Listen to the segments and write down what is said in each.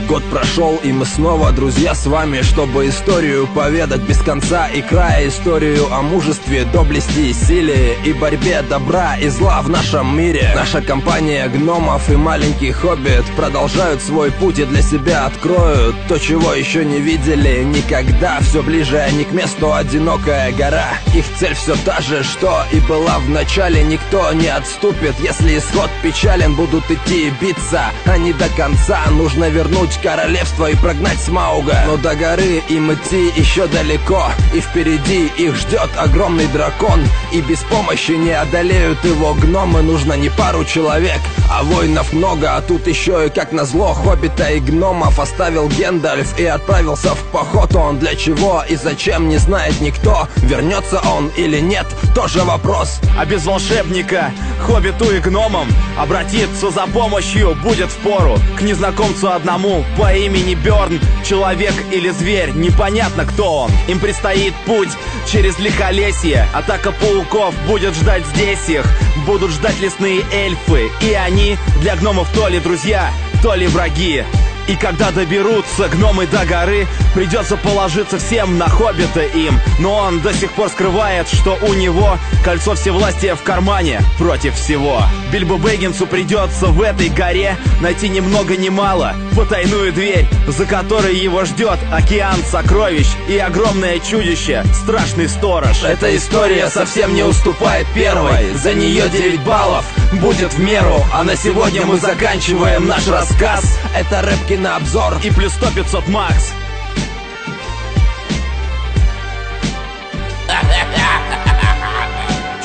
Год прошел, и мы снова друзья с вами, чтобы историю поведать без конца и края. Историю о мужестве, доблести, силе и борьбе добра и зла в нашем мире. Наша компания гномов и маленький хоббит продолжают свой путь и для себя откроют то, чего еще не видели никогда. Все ближе они к месту, одинокая гора. Их цель все та же, что и была в начале. Никто не отступит, если исход печален. Будут идти и биться, а не до конца. Нужно вернуть королевство и прогнать Смауга. Но до горы им идти еще далеко, и впереди их ждет огромный дракон. И без помощи не одолеют его гномы. Нужно не пару человек, а воинов много. А тут еще и как назло хоббита и гномов оставил Гендальф и отправился в поход. Он для чего и зачем не знает никто. Вернется он или нет, тоже вопрос. А без волшебника хоббиту и гномам обратиться за помощью будет впору к незнакомцу одному по имени Бёрн. Человек или зверь, непонятно кто он. Им предстоит путь через лихолесье. Атака пауков будет ждать здесь их. Будут ждать лесные эльфы, и они для гномов то ли друзья, то ли враги. И когда доберутся гномы до горы, придется положиться всем на хоббита им. Но он до сих пор скрывает, что у него кольцо всевластия в кармане против всего. Бильбо Бэггинсу придется в этой горе найти ни много ни мало потайную дверь, за которой его ждет океан сокровищ и огромное чудище, страшный сторож. Эта история совсем не уступает первой. За нее 9 баллов будет в меру. А на сегодня мы заканчиваем наш рассказ. Это рэп на обзор и плюс 100-500 макс.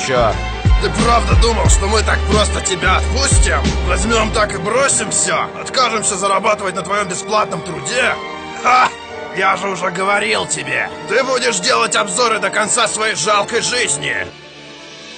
Чё? Ты правда думал, что мы так просто тебя отпустим? Возьмем так и бросим все? Откажемся зарабатывать на твоем бесплатном труде? Ха! Я же уже говорил тебе. Ты будешь делать обзоры до конца своей жалкой жизни.